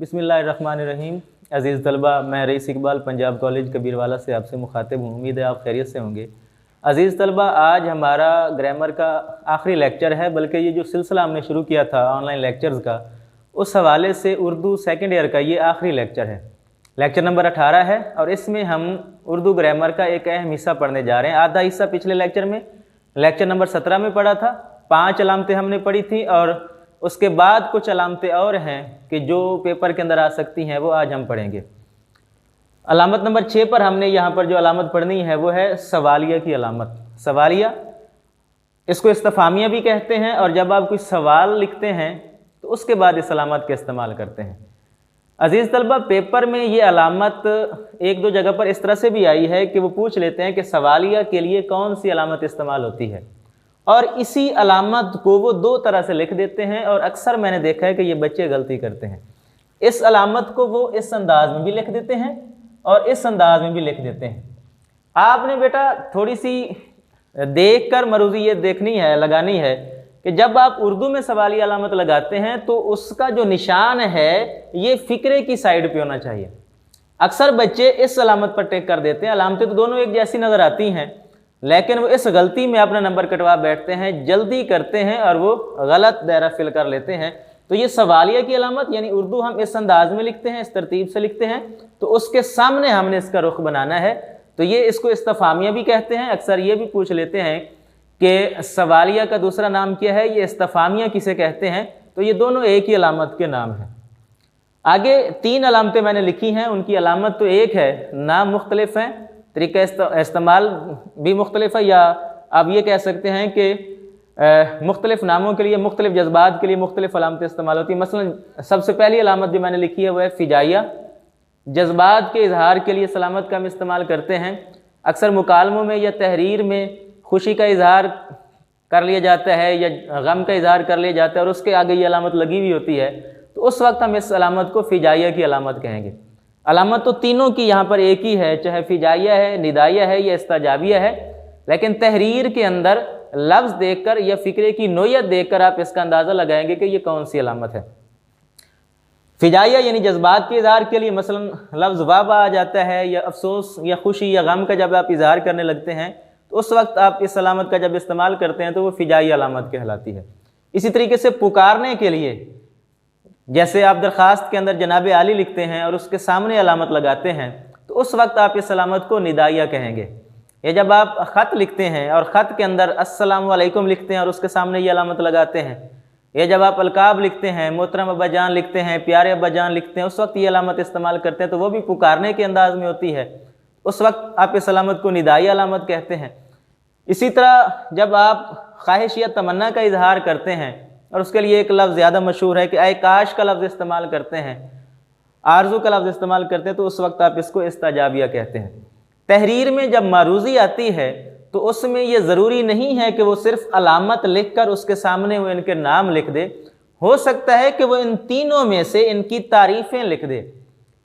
बिस्मिल्लाहिर्रहमानिर्रहीम। अज़ीज़ तलबा, मैं रईस इकबाल पंजाब कॉलेज कबीरवाला से आपसे मुखातिब हूँ। उम्मीद है आप खैरियत से होंगे। अज़ीज़ तलबा, आज हमारा ग्रामर का आखिरी लेक्चर है, बल्कि ये जो सिलसिला हमने शुरू किया था ऑनलाइन लेक्चर्स का, उस हवाले से उर्दू सेकेंड ईयर का ये आखिरी लेक्चर है। लेक्चर नंबर 18 है और इसमें हम उर्दू ग्रामर का एक अहम हिस्सा पढ़ने जा रहे हैं। आधा हिस्सा पिछले लेक्चर में लेक्चर नंबर 17 में पढ़ा था, 5 अलामतें हमने पढ़ी थी और उसके बाद कुछ अलामतें और हैं कि जो पेपर के अंदर आ सकती हैं, वो आज हम पढ़ेंगे। अलामत नंबर 6 पर हमने यहाँ पर जो अलामत पढ़नी है वो है सवालिया की अलामत। सवालिया, इसको इस्तफामिया भी कहते हैं और जब आप कोई सवाल लिखते हैं तो उसके बाद इस अलामत का इस्तेमाल करते हैं। अजीज़ तलबा, पेपर में ये अलामत एक दो जगह पर इस तरह से भी आई है कि वो पूछ लेते हैं कि सवालिया के लिए कौन सी अलामत इस्तेमाल होती है, और इसी अलामत को वो दो तरह से लिख देते हैं और अक्सर मैंने देखा है कि ये बच्चे गलती करते हैं। इस अलामत को वो इस अंदाज में भी लिख देते हैं और इस अंदाज में भी लिख देते हैं। आपने बेटा थोड़ी सी देख कर मरूजी ये देखनी है, लगानी है कि जब आप उर्दू में सवाली अलामत लगाते हैं तो उसका जो निशान है ये फ़िक्रे की साइड पे होना चाहिए। अक्सर बच्चे इस अलामत पर टिक कर देते हैं। अलामतें तो दोनों एक जैसी नज़र आती हैं, लेकिन वो इस गलती में अपना नंबर कटवा बैठते हैं, जल्दी करते हैं और वो गलत दायरा फिल कर लेते हैं। तो ये सवालिया की अलामत यानी उर्दू हम इस अंदाज में लिखते हैं, इस तरतीब से लिखते हैं, तो उसके सामने हमने इसका रुख बनाना है। तो ये इसको इस्तफामिया भी कहते हैं। अक्सर ये भी पूछ लेते हैं कि सवालिया का दूसरा नाम क्या है, ये इस्तफामिया किसे कहते हैं। तो ये दोनों एक ही अलामत के नाम हैं। आगे 3 अलामतें मैंने लिखी हैं, उनकी अलामत तो एक है, नाम मुख्तलिफ हैं, तरीका इस्तेमाल भी मुख्तलिफ है, या आप ये कह सकते हैं कि मुख्तलिफ नामों के लिए, मुख्तलिफ जज्बात के लिए मुख्तलिफ अलामतें इस्तेमाल होती हैं। मसलन सबसे पहली अलामत जो मैंने लिखी है वह है फ़िजाइया। जज्बात के इजहार के लिए सलामत का हम इस्तेमाल करते हैं। अक्सर मुकालमों में या तहरीर में खुशी का इजहार कर लिया जाता है या गम का इजहार कर लिया जाता है और उसके आगे ये अलामत लगी हुई होती है, तो उस वक्त हम इस अलामत को फ़िजाइया की अलामत कहेंगे। अलामत तो तीनों की यहाँ पर एक ही है, चाहे फ़िजाइया है, निदाइया है या इस्ताजाबिया है, लेकिन तहरीर के अंदर लफ्ज़ देखकर या फ़िक्रे की नोयत देखकर आप इसका अंदाज़ा लगाएंगे कि ये कौन सी अलामत है। फ़िजाइया यानी जज्बात के इजहार के लिए मसलन लफ्ज़ वाबा आ जाता है, या अफसोस या खुशी या गम का जब आप इजहार करने लगते हैं तो उस वक्त आप इस अलामत का जब इस्तेमाल करते हैं तो वो फ़िजाइया अलामत कहलाती है। इसी तरीके से पुकारने के लिए, जैसे आप दरख्वास्त के अंदर जनाब आली लिखते हैं और उसके सामने अलामत लगाते हैं, तो उस वक्त आप इस अलामत को निदाइया कहेंगे। या जब आप ख़त लिखते हैं और ख़त के अंदर अस्सलामु अलैकुम लिखते हैं और उसके सामने ये अलामत लगाते हैं, या जब आप अलकाब लिखते हैं, मोहतरम अब्बा जान लिखते हैं, प्यारे अब्बा जान लिखते हैं, उस वक्त ये अलामत इस्तेमाल करते हैं, तो वो भी पुकारने के अंदाज में होती है। उस वक्त आप इस अलामत को निदाइया अलामत कहते हैं। इसी तरह जब आप ख्वाहिश या तमन्ना का इजहार करते हैं और उसके लिए एक लफ्ज़ ज़्यादा मशहूर है कि आए काश का लफ्ज़ इस्तेमाल करते हैं, आरज़ू का लफ्ज़ इस्तेमाल करते हैं, तो उस वक्त आप इसको इस्ताजाबिया कहते हैं। तहरीर में जब मारूज़ी आती है तो उसमें ये ज़रूरी नहीं है कि वो सिर्फ़ अलामत लिख कर उसके सामने वो इनके नाम लिख दे। हो सकता है कि वो इन तीनों में से इनकी तारीफ़ें लिख दे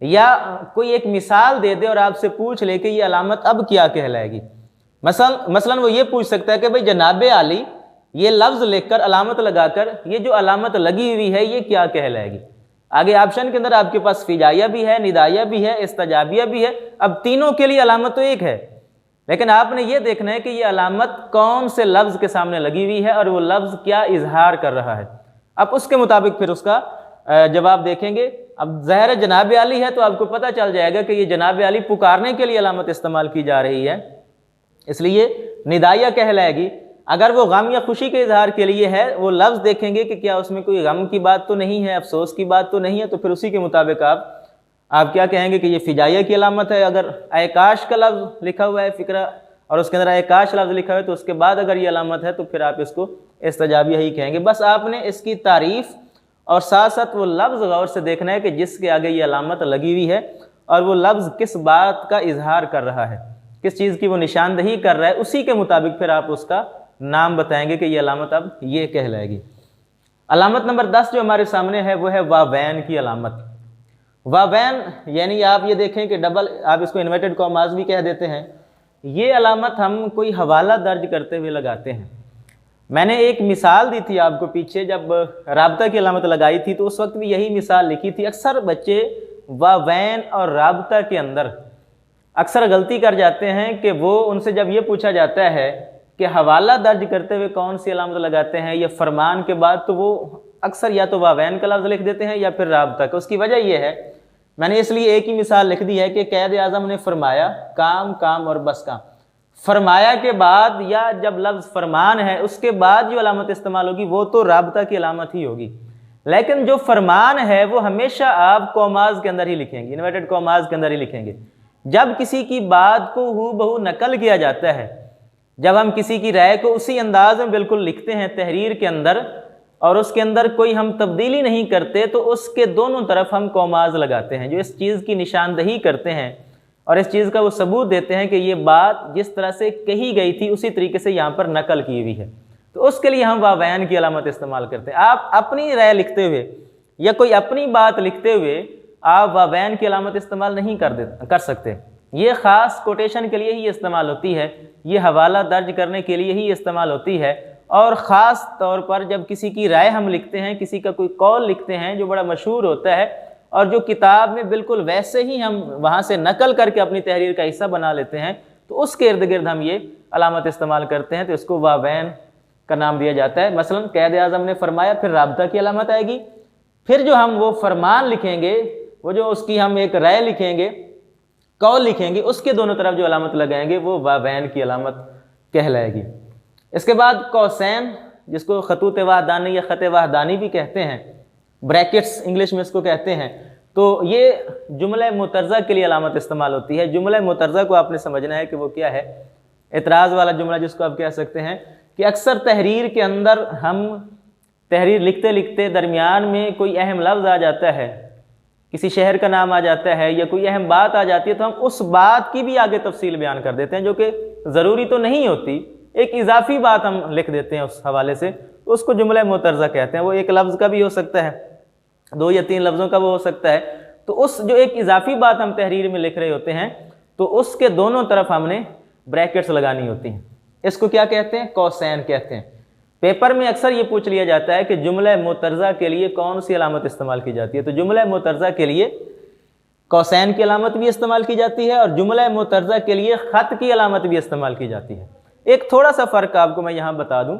या कोई एक मिसाल दे दे और आपसे पूछ ले कि ये अलामत अब क्या कहलाएगी। मसलन वो ये पूछ सकता है कि भाई जनाब आली, ये लफ्ज़ लिखकर अलामत लगाकर ये जो अलामत लगी हुई है ये क्या कहलाएगी। आगे ऑप्शन के अंदर आपके पास फ़िजाइया भी है, निदाइया भी है, इस्ताजाबिया भी है। अब तीनों के लिए अलामत तो एक है, लेकिन आपने ये देखना है कि ये अलामत कौन से लफ्ज़ के सामने लगी हुई है और वो लफ्ज़ क्या इजहार कर रहा है। अब उसके मुताबिक फिर उसका जवाब देखेंगे। अब ज़ाहिर जनाब आली है तो आपको पता चल जाएगा कि ये जनाब आली पुकारने के लिए अलामत इस्तेमाल की जा रही है, इसलिए निदाइया कहलाएगी। अगर वो गम या खुशी के इजहार के लिए है, वो लफ्ज़ देखेंगे कि क्या उसमें कोई गम की बात तो नहीं है, अफसोस की बात तो नहीं है, तो फिर उसी के मुताबिक आप क्या कहेंगे कि ये फ़िजाइया की अलामत है। अगर आकाश का लफ्ज़ लिखा हुआ है फ़िक्रा और उसके अंदर आकाश लफ्ज़ लिखा हुआ है तो उसके बाद अगर ये अलामत है तो फिर आप इसको इस्ताजाबिया ही कहेंगे। बस आपने इसकी तारीफ़ और साथ साथ वो लफ्ज़ गौर से देखना है कि जिसके आगे ये अलामत लगी हुई है और वो लफ्ज़ किस बात का इजहार कर रहा है, किस चीज़ की वो निशानदही कर रहा है, उसी के मुताबिक फिर आप उसका नाम बताएंगे कि ये अलामत अब ये कहलाएगी। अलामत नंबर 10 जो हमारे सामने है वो है वावैन की अलामत। वावैन यानी आप ये देखें कि डबल, आप इसको इन्वर्टेड कॉमास भी कह देते हैं। ये अलामत हम कोई हवाला दर्ज करते हुए लगाते हैं। मैंने एक मिसाल दी थी आपको पीछे, जब राबता की अलामत लगाई थी तो उस वक्त भी यही मिसाल लिखी थी। अक्सर बच्चे वावैन और राबता के अंदर अक्सर गलती कर जाते हैं कि वो उनसे जब ये पूछा जाता है कि हवाला दर्ज करते हुए कौन सी अलामत लगाते हैं या फरमान के बाद, तो वो अक्सर या तो वावैन का लफ्ज़ लिख देते हैं या फिर राबता का। उसकी वजह यह है, मैंने इसलिए एक ही मिसाल लिख दी है कि कैद आज़म ने फरमाया काम काम और बस काम। फरमाया के बाद या जब लफ्ज़ फरमान है उसके बाद जो अलामत इस्तेमाल होगी वो तो राबता की अलामत ही होगी, लेकिन जो फरमान है वो हमेशा आप कॉमाज के अंदर ही लिखेंगे, इन्वर्टेड कॉमाज के अंदर ही लिखेंगे। जब किसी की बात को हूबहू नकल किया जाता है, जब हम किसी की राय को उसी अंदाज में बिल्कुल लिखते हैं तहरीर के अंदर और उसके अंदर कोई हम तब्दीली नहीं करते, तो उसके दोनों तरफ हम कॉमाज लगाते हैं जो इस चीज़ की निशानदही करते हैं और इस चीज़ का वो सबूत देते हैं कि ये बात जिस तरह से कही गई थी उसी तरीके से यहाँ पर नकल की हुई है। तो उसके लिए हम वावैन की अलामत इस्तेमाल करते हैं। आप अपनी राय लिखते हुए या कोई अपनी बात लिखते हुए आप वावैन की अलामत इस्तेमाल नहीं कर सकते। ये ख़ास कोटेशन के लिए ही इस्तेमाल होती है, ये हवाला दर्ज करने के लिए ही इस्तेमाल होती है। और ख़ास तौर पर जब किसी की राय हम लिखते हैं, किसी का कोई कौल लिखते हैं जो बड़ा मशहूर होता है और जो किताब में बिल्कुल वैसे ही हम वहाँ से नकल करके अपनी तहरीर का हिस्सा बना लेते हैं, तो उसके इर्द गिर्द हम ये अलामत इस्तेमाल करते हैं, तो इसको वावैन का नाम दिया जाता है। मसलन कैद आज़म ने फरमाया, फिर राबता की अलामत आएगी, फिर जो हम वो फरमान लिखेंगे, वो जो उसकी हम एक राय लिखेंगे, कौल लिखेंगे, उसके दोनों तरफ जो अलामत लगाएंगे वो वावैन की अलामत कहलाएगी। इसके बाद कौसैन, जिसको खतूत वाहदानी या ख़त वाहदानी भी कहते हैं, ब्रैकेट्स इंग्लिश में इसको कहते हैं, तो ये जुमला मुतरज़ा के लिए अलामत इस्तेमाल होती है। जुमला मुतरज़ा को आपने समझना है कि वो क्या है। एतराज़ वाला जुमला जिसको आप कह सकते हैं कि अक्सर तहरीर के अंदर हम तहरीर लिखते लिखते दरमियान में कोई अहम लफ्ज़ आ जाता है, किसी शहर का नाम आ जाता है या कोई अहम बात आ जाती है, तो हम उस बात की भी आगे तफसील बयान कर देते हैं जो कि ज़रूरी तो नहीं होती, एक इजाफी बात हम लिख देते हैं उस हवाले से, तो उसको जुमला मुतरज़ा कहते हैं। वो एक लफ्ज़ का भी हो सकता है, 2 या 3 लफ्ज़ों का वो हो सकता है। तो उस जो एक इजाफी बात हम तहरीर में लिख रहे होते हैं, तो उसके दोनों तरफ हमने ब्रैकेट्स लगानी होती हैं। इसको क्या कहते हैं? कौसैन कहते हैं। पेपर में अक्सर ये पूछ लिया जाता है कि जुमला मुतरज़ा के लिए कौन सी अलामत इस्तेमाल की जाती है, तो जुमला मुतरज़ा के लिए कौसैन की अलामत भी इस्तेमाल की जाती है और जुमला मुतरज़ा के लिए ख़त की अलामत भी इस्तेमाल की जाती है। एक थोड़ा सा फ़र्क आपको मैं यहाँ बता दूँ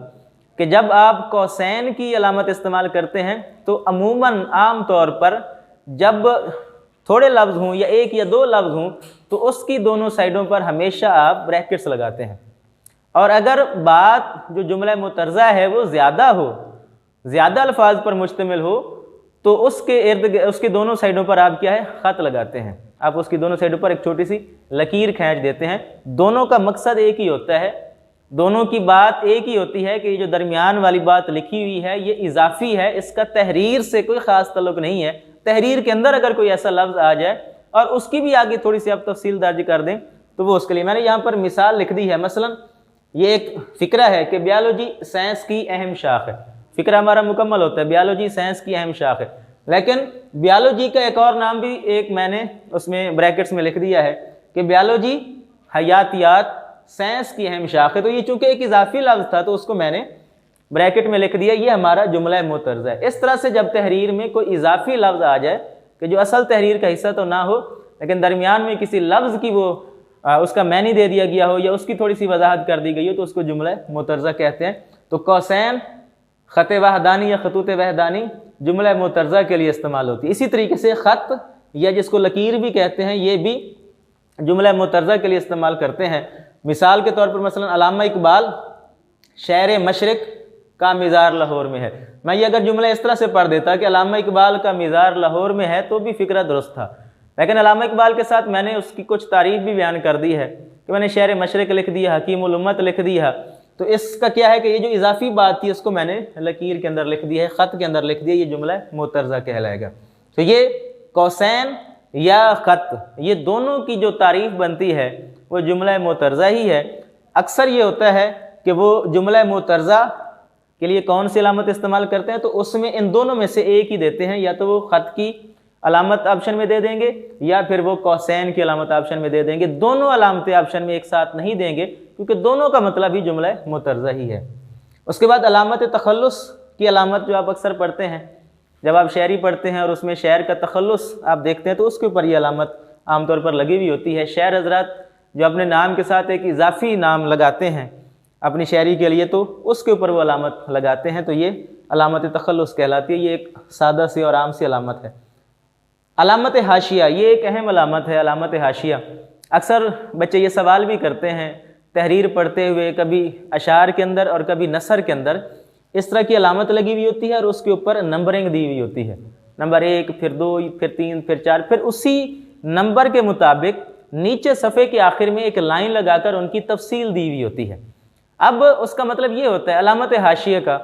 कि जब आप कौसैन की अलामत इस्तेमाल करते हैं तो अमूमन आम तौर पर जब थोड़े लफ्ज़ हों या 1 या 2 लफ्ज़ हों तो उसकी दोनों साइडों पर हमेशा आप ब्रैकेट्स लगाते हैं। और अगर बात जो जुमला मुतरज़ा है वो ज़्यादा हो, ज़्यादा अल्फाज पर मुश्तमिल हो, तो उसके दोनों साइडों पर आप क्या है? ख़त लगाते हैं। आप उसकी दोनों साइडों पर एक छोटी सी लकीर खींच देते हैं। दोनों का मकसद एक ही होता है, दोनों की बात एक ही होती है कि ये जो दरमियान वाली बात लिखी हुई है ये इजाफी है, इसका तहरीर से कोई ख़ास तल्लुक़ नहीं है। तहरीर के अंदर अगर कोई ऐसा लफ्ज़ आ जाए और उसकी भी आगे थोड़ी सी आप तफसील दर्ज कर दें तो वो उसके लिए। मैंने यहाँ पर मिसाल लिख दी है। मसलन ये एक फ़िक्रा है कि बायोलॉजी साइंस की अहम शाख है। फ़िक्रा हमारा मुकम्मल होता है, बायोलॉजी साइंस की अहम शाख है, लेकिन बायोलॉजी का एक और नाम भी एक मैंने उसमें ब्रैकेट्स में लिख दिया है कि बायोलॉजी हयातियात साइंस की अहम शाख है। तो ये चूँकि एक इजाफी लफ्ज़ था तो उसको मैंने ब्रैकेट में लिख दिया, ये हमारा जुमला मुतरज़ा है। इस तरह से जब तहरीर में कोई इजाफी लफ्ज़ आ जाए कि जो असल तहरीर का हिस्सा तो ना हो लेकिन दरमियान में किसी लफ्ज़ की वो उसका मैनी दे दिया गया हो या उसकी थोड़ी सी वजाहत कर दी गई हो तो उसको जुमला मुतरज़ा कहते हैं। तो कौसैन, ख़त वाहदानी या खतूत वाहदानी जुमला मुतरज़ा के लिए इस्तेमाल होती है। इसी तरीके से ख़त या जिसको लकीर भी कहते हैं ये भी जुमला मुतरज़ा के लिए इस्तेमाल करते हैं। मिसाल के तौर पर मसलन अल्लामा इकबाल शहर मशरिक़ का मिज़ार लाहौर में है। मैं ये अगर जुमला इस तरह से पढ़ देता कि अल्लामा इकबाल का मिज़ार लाहौर में है तो भी फ़िक्रा दुरुस्त था, लेकिन अल्लामा इकबाल के साथ मैंने उसकी कुछ तारीफ़ भी बयान कर दी है कि मैंने शहर मशरिक़ लिख दिया, हकीमुल उम्मत लिख दिया। तो इसका क्या है कि ये जो इजाफी बात थी उसको मैंने लकीर के अंदर लिख दिया है, ख़त के अंदर लिख दिया, ये जुमला मुतरज़ा कहलाएगा। तो ये कौसैन या ख़त, ये दोनों की जो तारीफ़ बनती है वो जुमला मुतरज़ा ही है। अक्सर ये होता है कि वो जुमला मुतरज़ा के लिए कौन सी अलामत इस्तेमाल करते हैं तो उसमें इन दोनों में से एक ही देते हैं, या तो वो ख़त की अलामत ऑप्शन में दे देंगे या फिर वो कौसैन की अलामत ऑप्शन में दे देंगे। दोनों अलामतें ऑप्शन में एक साथ नहीं देंगे क्योंकि दोनों का मतलब ही जुमला मुतरज़ा ही है। उसके बाद अलामत तखल्लुस की अलामत जो आप अक्सर पढ़ते हैं, जब आप शायरी पढ़ते हैं और उसमें शायर का तखल्लुस आप देखते हैं तो उसके ऊपर ये अलामत आमतौर पर लगी हुई होती है। शायर हजरात जो अपने नाम के साथ एक इजाफी नाम लगाते हैं अपनी शायरी के लिए तो उसके ऊपर वो अलामत लगाते हैं, तो ये अलामत तखल्लुस कहलाती है। ये एक सादा सी और आम सी अलामत है। अलामत हाशिया, ये एक अहम अलामत है। अलामत हाशिया अक्सर बच्चे ये सवाल भी करते हैं तहरीर पढ़ते हुए, कभी अशार के अंदर और कभी नसर के अंदर इस तरह की अलामत लगी हुई होती है और उसके ऊपर नंबरिंग दी हुई होती है, नंबर 1, फिर 2, फिर 3, फिर 4, फिर उसी नंबर के मुताबिक नीचे सफ़े के आखिर में एक लाइन लगाकर उनकी तफसील दी हुई होती है। अब उसका मतलब ये होता है अलामत हाशिया का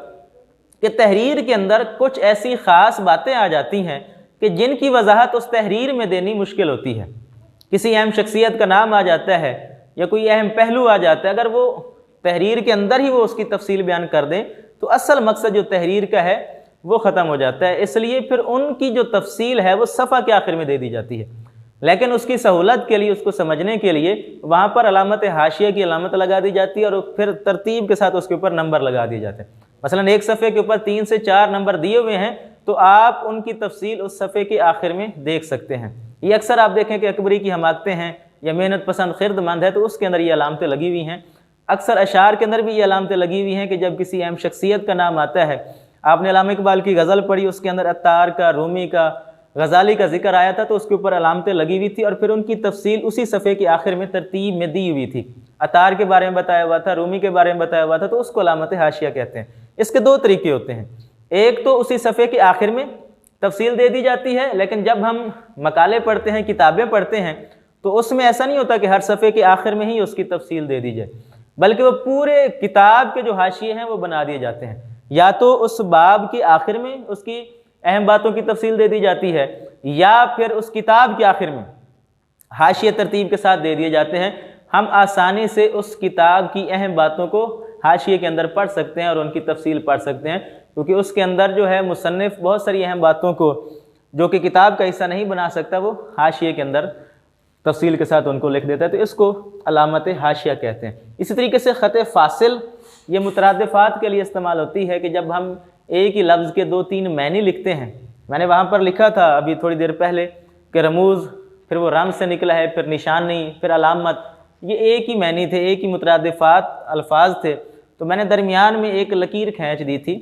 कि तहरीर के अंदर कुछ ऐसी ख़ास बातें आ जाती हैं कि जिनकी वजाहत उस तहरीर में देनी मुश्किल होती है। किसी अहम शख्सियत का नाम आ जाता है या कोई अहम पहलू आ जाता है, अगर वो तहरीर के अंदर ही वो उसकी तफसील बयान कर दें तो असल मकसद जो तहरीर का है वो ख़त्म हो जाता है। इसलिए फिर उनकी जो तफसील है वो सफ़ा के आखिर में दे दी जाती है, लेकिन उसकी सहूलत के लिए, उसको समझने के लिए वहाँ पर अलामत हाशिया की अलामत लगा दी जाती है और फिर तरतीब के साथ उसके ऊपर नंबर लगा दिए जाते हैं। मसलन एक सफ़े के ऊपर 3 से 4 नंबर दिए हुए हैं तो आप उनकी तफसील उस सफ़े के आखिर में देख सकते हैं। ये अक्सर आप देखें कि अकबरी की हमाकतें हैं या मेहनत पसंद खिरदमंद है तो उसके अंदर ये अलामतें लगी हुई हैं। अक्सर अशार के अंदर भी ये अलामतें लगी हुई हैं कि जब किसी अहम शख्सियत का नाम आता है, आपने अल्लामा इकबाल की गज़ल पढ़ी, उसके अंदर अत्तार का, रूमी का, गज़ाली का जिक्र आया था तो उसके ऊपर अलामतें लगी हुई थी और फिर उनकी तफसील उसी सफ़े के आखिर में तरतीब में दी हुई थी। अत्तार के बारे में बताया हुआ था, रूमी के बारे में बताया हुआ था, तो उसको अलामत हाशिया कहते हैं। इसके 2 तरीके होते हैं, एक तो उसी सफ़े के आखिर में तफसील दे दी जाती है, लेकिन जब हम मकाले पढ़ते हैं, किताबें पढ़ते हैं तो उसमें ऐसा नहीं होता कि हर सफ़े के आखिर में ही उसकी तफसील दे दी जाए, बल्कि वो पूरे किताब के जो हाशिए हैं वो बना दिए जाते हैं। या तो उस बाब के आखिर में उसकी अहम बातों की तफसील दे दी जाती है या फिर उस किताब के आखिर में हाशिए तरतीब के साथ दे दिए जाते हैं। हम आसानी से उस किताब की अहम बातों को हाशिए के अंदर पढ़ सकते हैं और उनकी तफसील पढ़ सकते हैं, क्योंकि उसके अंदर जो है मुसन्निफ़ बहुत सारी अहम बातों को जो कि किताब का हिस्सा नहीं बना सकता वो हाशिए के अंदर तफसील के साथ उनको लिख देता है, तो इसको अलामत हाशिया कहते हैं। इसी तरीके से ख़त फ़ासिल ये मुतरादिफ़ात के लिए इस्तेमाल होती है कि जब हम एक ही लफ्ज़ के 2-3 मैनी लिखते हैं। मैंने वहाँ पर लिखा था अभी थोड़ी देर पहले कि रमूज़, फिर वो रम से निकला है, फिर निशानी, फिर अलामत, ये एक ही मैनी थे, एक ही मुतरादिफ़ात अल्फाज थे। तो मैंने दरमियान में एक लकीर खींच दी थी,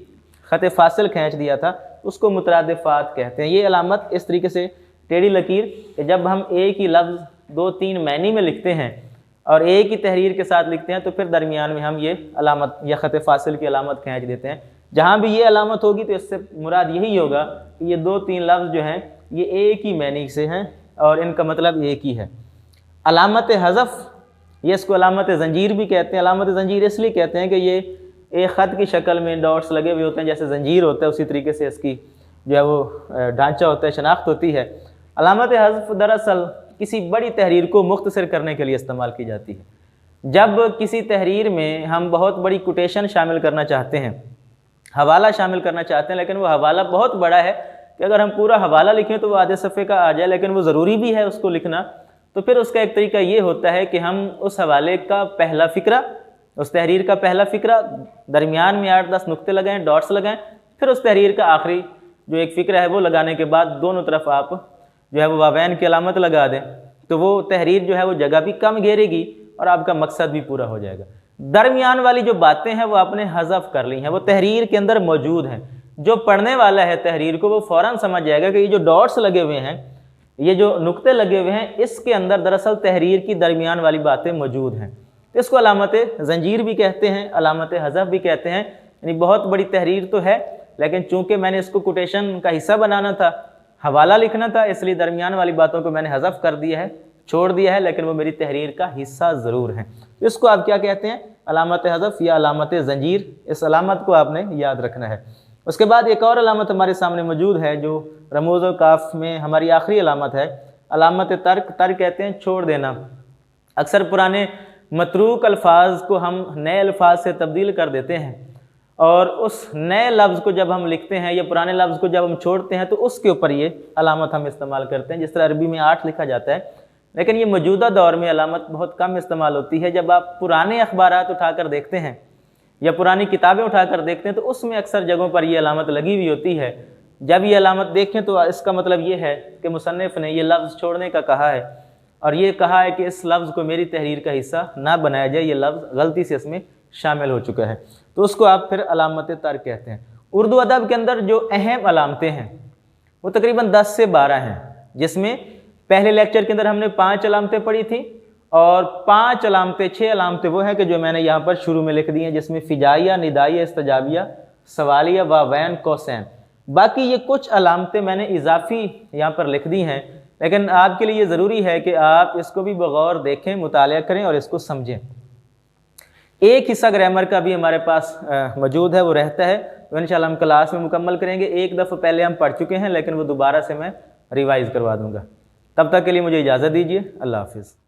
ख़त फ़ासिल खींच दिया था, उसको मुतरादिफ़ात कहते हैं। ये अलामत इस तरीके से टेढ़ी लकीर कि जब हम एक ही लफ्ज़ 2-3 मैनी में लिखते हैं और एक ही तहरीर के साथ लिखते हैं तो फिर दरमियान में हम ये अलामत या ख़त फ़ासिल की अलामत खींच देते हैं। जहाँ भी ये अलामत होगी तो इससे मुराद यही होगा कि ये 2-3 लफ्ज़ जो हैं ये एक ही मैनी से हैं और इनका मतलब एक ही है। अलामत हज़फ़, ये इसको अलामत ज़ंजीर भी कहते हैं। अलामत ज़ंजीर इसलिए कहते हैं कि ये एक ख़त की शक्ल में डॉट्स लगे हुए होते हैं, जैसे ज़ंजीर होता है उसी तरीके से इसकी जो है वो ढांचा होता है, शनाख्त होती है। अलामत हज़फ़ दरअसल किसी बड़ी तहरीर को मुख्तसर करने के लिए इस्तेमाल की जाती है। जब किसी तहरीर में हम बहुत बड़ी कोटेशन शामिल करना चाहते हैं, हवाला शामिल करना चाहते हैं, लेकिन वो हवाला बहुत बड़ा है कि अगर हम पूरा हवाला लिखें तो वो आधे सफ़े का आ जाए, लेकिन वो ज़रूरी भी है उसको लिखना, तो फिर उसका एक तरीका ये होता है कि हम उस हवाले का पहला फ़िक्रा, उस तहरीर का पहला फ़िक्रा, दरमियान में 8-10 नुक्ते लगाएँ, डॉट्स लगाएँ, फिर उस तहरीर का आखिरी जो एक फ़िक्रा है वो लगाने के बाद दोनों तरफ आप जो है वो वावैन की अलामत लगा दें, तो वो तहरीर जो है वो जगह भी कम घेरेगी और आपका मकसद भी पूरा हो जाएगा। दरमियान वाली जो बातें हैं वो आपने हज़फ कर ली हैं, वो तहरीर के अंदर मौजूद हैं। जो पढ़ने वाला है तहरीर को वो फ़ौरन समझ जाएगा कि ये जो डॉट्स लगे हुए हैं, ये जो नुक्ते लगे हुए हैं, इसके अंदर दरअसल तहरीर की दरमियान वाली बातें मौजूद हैं। तो इसको अलामत ज़ंजीर भी कहते हैं, अलामत हज़फ भी कहते हैं। यानी बहुत बड़ी तहरीर तो है, लेकिन चूँकि मैंने इसको कोटेशन का हिस्सा बनाना था, हवाला लिखना था, इसलिए दरमियान वाली बातों को मैंने हज़फ कर दिया है, छोड़ दिया है, लेकिन वो मेरी तहरीर का हिस्सा ज़रूर है। तो इसको आप क्या कहते हैं? अलामत हज़फ या अलामत ज़ंजीर। इस अलामत को आपने याद रखना है। उसके बाद एक और अलामत हमारे सामने मौजूद है जो रमूज़ और काफ में हमारी आखिरी अलामत है, अलामत तर्क। तर्क कहते हैं छोड़ देना। अक्सर पुराने मतरूक अल्फाज को हम नए अल्फाज से तब्दील कर देते हैं और उस नए लफ्ज़ को जब हम लिखते हैं या पुराने लफ्ज़ को जब हम छोड़ते हैं तो उसके ऊपर ये अलामत हम इस्तेमाल करते हैं। जिस तरह अरबी में 8 लिखा जाता है, लेकिन ये मौजूदा दौर में अलामत बहुत कम इस्तेमाल होती है। जब आप पुराने अखबारात उठाकर देखते हैं या पुरानी किताबें उठाकर देखते हैं तो उसमें अक्सर जगहों पर ये अलामत लगी हुई होती है। जब ये अलामत देखें तो इसका मतलब ये है कि मुसन्निफ़ ने ये लफ्ज़ छोड़ने का कहा है और ये कहा है कि इस लफ्ज़ को मेरी तहरीर का हिस्सा ना बनाया जाए, ये लफ्ज़ गलती से इसमें शामिल हो चुका है, तो उसको आप फिर अलामत तर्क कहते हैं। उर्दू अदब के अंदर जो अहम अलामतें हैं वो तकरीबन 10 से 12 हैं, जिसमें पहले लेक्चर के अंदर हमने 5 अलामतें पढ़ी थी और 5 अलामतें 6 अलामतें वो हैं कि जो मैंने यहाँ पर शुरू में लिख दी हैं, जिसमें फ़िजाइया, निदाइया, इस्तजाबिया, सवालिया, वावैन, कौसैन। बाकी ये कुछ अलामतें मैंने इजाफ़ी यहाँ पर लिख दी हैं, लेकिन आपके लिए ये ज़रूरी है कि आप इसको भी बगौर देखें, मुतालिया करें और इसको समझें। एक हिस्सा ग्रामर का भी हमारे पास मौजूद है, वो रहता है, तो इंशाल्लाह हम क्लास में मुकम्मल करेंगे। एक दफ़ा पहले हम पढ़ चुके हैं, लेकिन वो दोबारा से मैं रिवाइज़ करवा दूँगा। तब तक के लिए मुझे इजाज़त दीजिए। अल्लाह हाफ़िज़।